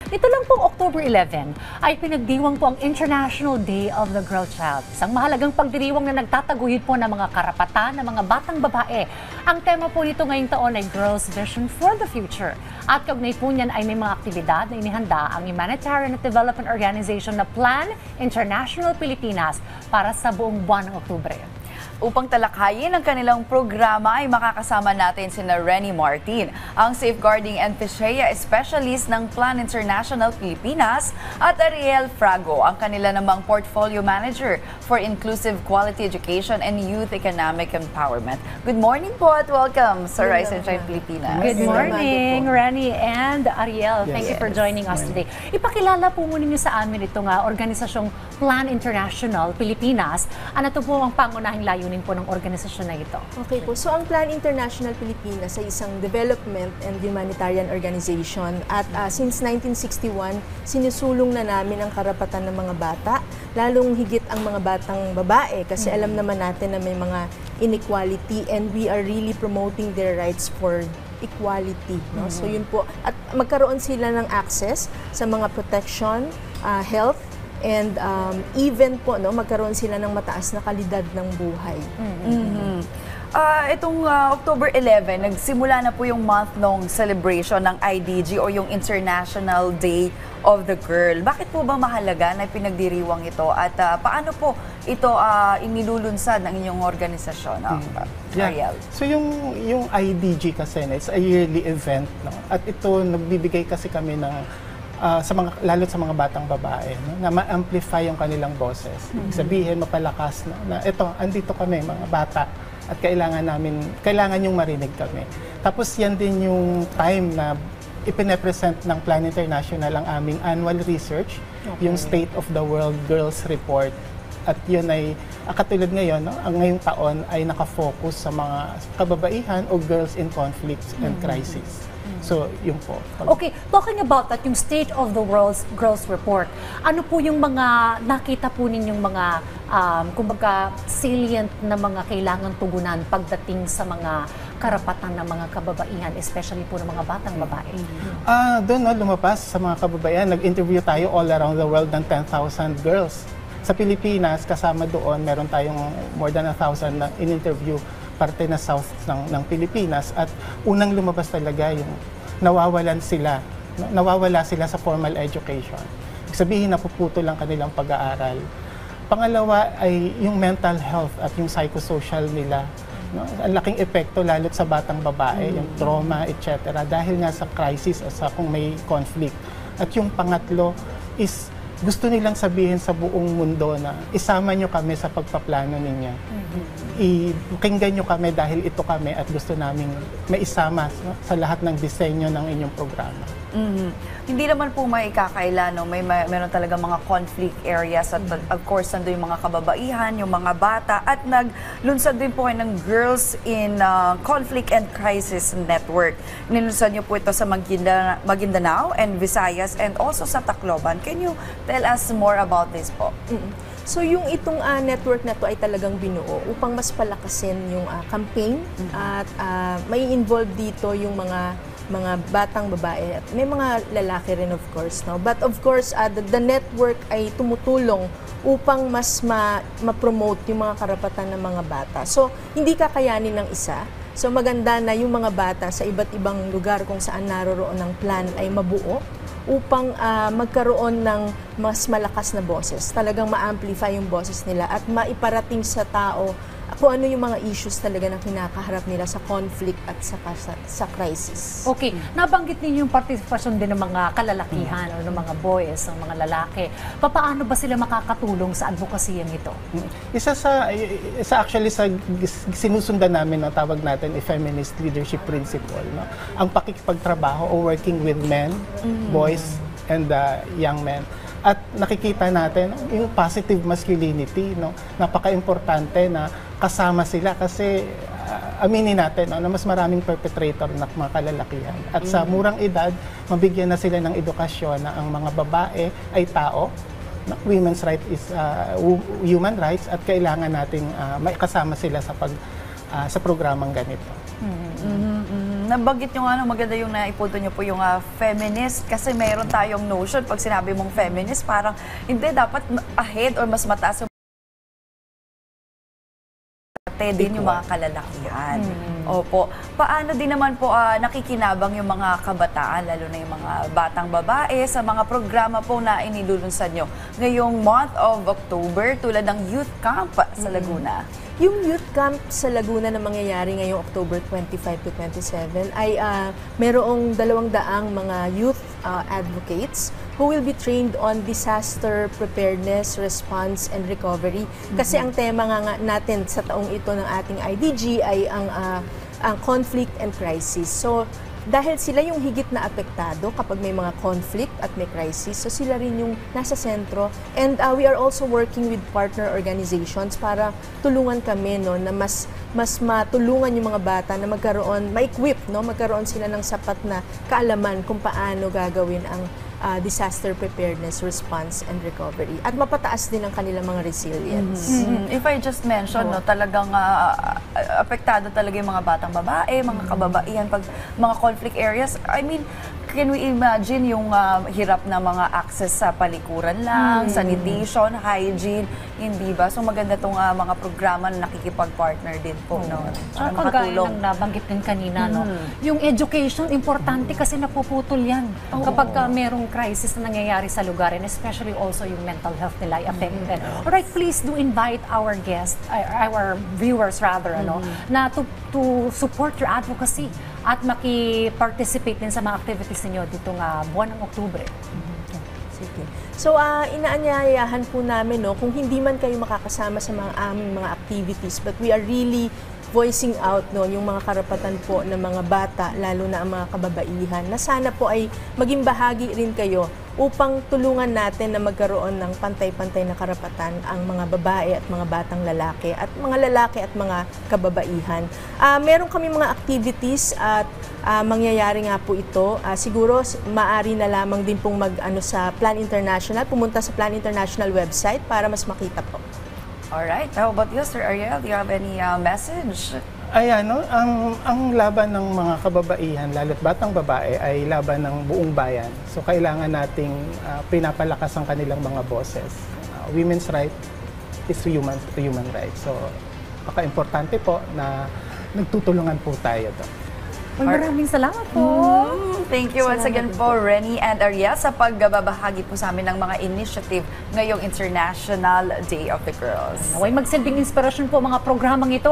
Ito lang pong October 11 ay pinagdiwang po ang International Day of the Girl Child. Isang mahalagang pagdiriwang na nagtataguyod po ng mga karapatan ng mga batang babae. Ang tema po nito ngayong taon ay Girls Vision for the Future. At kaugnay po niyan ay may mga aktibidad na inihanda ang Humanitarian at Development Organization na Plan International Pilipinas para sa buong buwan ng Oktubre. Upang talakhayin ang kanilang programa ay makakasama natin sina Renny Martin, ang Safeguarding and PSEA Specialist ng Plan International Pilipinas, at Ariel Frago, ang kanila namang Portfolio Manager for Inclusive Quality Education and Youth Economic Empowerment. Good morning po at welcome sa Rise and Shine Pilipinas. Good morning, Renny and Ariel. Thank you for joining us today. Ipakilala po muna niyo sa amin itong organisasyong Plan International Pilipinas. Ano to po ang pangunahing layunin po ng organisasyon na ito? Okay po. So ang Plan International Pilipinas ay isang development and humanitarian organization at since 1961, sinusulong na namin ang karapatan ng mga bata, lalong higit ang mga batang babae kasi alam naman natin na may mga inequality and we are really promoting their rights for equality. No? So yun po. At magkaroon sila ng access sa mga protection, health, and even po magkaroon sila ng mataas na kalidad ng buhay. Itong October 11, nagsimula na po yung month-long celebration ng IDG o yung International Day of the Girl. Bakit po ba mahalaga na pinagdiriwang ito at paano po ito inilulunsad ng inyong organisasyon? Ariel? So yung IDG kasi, it's a yearly event. No? At ito, nagbibigay kasi kami ng lalo sa mga batang babae, no? Na ma-amplify yung kanilang boses. Sabihin, mapalakas na ito, andito kami, mga bata, at kailangan yung marinig kami. Tapos yan din yung time na ipine-present ng Plan International ang aming annual research, yung State of the World Girls Report. At yun ay, katulad ngayon, no? Ang ngayong taon ay nakafocus sa mga kababaihan o girls in conflicts and crisis. So, yun po. Okay, talking about that, yung State of the World's Girls Report, ano po yung mga nakita po ninyong mga, kumbaga, salient na mga kailangan tugunan pagdating sa mga karapatan ng mga kababaihan, especially po ng mga batang babae? Doon, lumabas sa mga kababaihan, nag-interview tayo all around the world ng 10,000 girls. Sa Pilipinas, kasama doon, meron tayong more than 1,000 na in-interview parte na south ng Pilipinas, at unang lumabas talaga yung nawawala sila sa formal education. Sabihin, napuputo lang kanilang pag-aaral. Pangalawa ay yung mental health at yung psychosocial nila. No? Ang laking epekto lalo't sa batang babae, yung trauma, etc. dahil nga sa crisis o sa kung may conflict. At yung pangatlo is gusto nilang sabihin sa buong mundo na isama nyo kami sa pagpaplano ninyo. Pakinggan nyo kami dahil ito kami at gusto naming maisama sa lahat ng disenyo ng inyong programa. Hindi naman po may ikakaila, no? Meron talaga mga conflict areas at of course nandun yung mga kababaihan, yung mga bata, at naglunsad din po kayo ng Girls in Conflict and Crisis Network. Nilunsad niyo po ito sa Maguindanao and Visayas and also sa Tacloban. Can you tell us more about this po? So yung itong network na to ay talagang binuo upang mas palakasin yung campaign at may involve dito yung mga batang babae at may mga lalaki rin of course, no? But of course the network ay tumutulong upang mas ma-promote yung mga karapatan ng mga bata. So hindi kakayanin ng isa. So maganda na yung mga bata sa iba't ibang lugar kung saan naroroon ng plan ay mabuo upang magkaroon ng mas malakas na boses. Talagang ma-amplify yung boses nila at maiparating sa tao kung ano yung mga issues talaga na kinakaharap nila sa conflict at sa crisis. Okay, nabanggit ninyo yung partisipasyon din ng mga kalalakihan o ng mga boys, ng mga lalaki. Paano ba sila makakatulong sa advokasiyang ito? Isa actually sa sinusundan namin, tawag natin feminist leadership principle, no? Ang pakikipagtrabaho o working with men, boys, and young men. At nakikita natin yung positive masculinity, no? Napaka-importante na kasama sila kasi aminin natin na mas maraming perpetrator na mga kalalakihan. At sa murang edad, mabigyan na sila ng edukasyon na ang mga babae ay tao. Women's right is human rights at kailangan nating maikasama sila sa programang ganito. Nabanggit nyo nga, maganda yung naipunto nyo po yung feminist kasi mayroon tayong notion pag sinabi mong feminist, parang hindi, dapat ahead or mas mataas yung din yung mga kalalakihan. Opo. Paano din naman po nakikinabang yung mga kabataan, lalo na yung mga batang babae, sa mga programa po na inilulunsad nyo ngayong month of October tulad ng Youth Camp sa Laguna? Yung youth camp sa Laguna na mangyayari ngayong October 25 to 27 ay merong 200 mga youth advocates who will be trained on disaster preparedness, response, and recovery. Kasi ang tema nga natin sa taong ito ng ating IDG ay ang conflict and crisis. So, dahil sila yung higit na apektado kapag may mga conflict at may crisis, so sila rin yung nasa sentro. And we are also working with partner organizations para tulungan kami na mas matulungan yung mga bata na ma-equip, magkaroon sila ng sapat na kaalaman kung paano gagawin ang disaster preparedness, response, and recovery. At mapataas din ang kanilang mga resilience. If I just mention, talagang apektado talaga yung mga batang babae, mga kababaihan, pag mga conflict areas. I mean, can we imagine yung hirap na mga access sa palikuran lang, sanitation, hygiene, hindi ba? So maganda itong mga programa na nakikipag-partner din po. At kagaya ng nabanggit din kanina, yung education, importante kasi napuputol yan kapag merong crisis na nangyayari sa lugar, and especially also yung mental health nila ay affected. Alright, please do invite our guests, our viewers rather, na to support your advocacy at maki-participate din sa mga activities ninyo ditong buwan ng Oktubre. Sige. So, inaanyayahan po namin, kung hindi man kayo makakasama sa mga aming mga activities, but we are really voicing out yung mga karapatan po ng mga bata, lalo na ang mga kababaihan, na sana po ay maging bahagi rin kayo upang tulungan natin na magkaroon ng pantay-pantay na karapatan ang mga babae at mga batang lalaki at mga kababaihan. Meron kami mga activities at mangyayari nga po ito. Siguro maaari na lamang din pong sa Plan International, pumunta sa Plan International website para mas makita po. Alright. How about you, Sir Ariel? Do you have any message? Ang laban ng mga kababaihan, lalo't batang babae, ay laban ng buong bayan. So, kailangan nating pinapalakas ang kanilang mga boses. Women's right is human right. So, importante po na nagtutulungan po tayo doon. Maraming salamat po. Thank you once again po, Renny and Ariel, sa pagbabahagi po sa amin ng mga initiative ngayong International Day of the Girls. Naway magsilbing inspirasyon po mga programang ito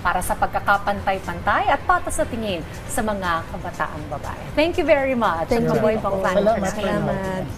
para sa pagkakapantay-pantay at patas sa tingin sa mga kabataang babae. Thank you very much. Thank you. Mabuhay po ang Planet Salamat. International. Salamat.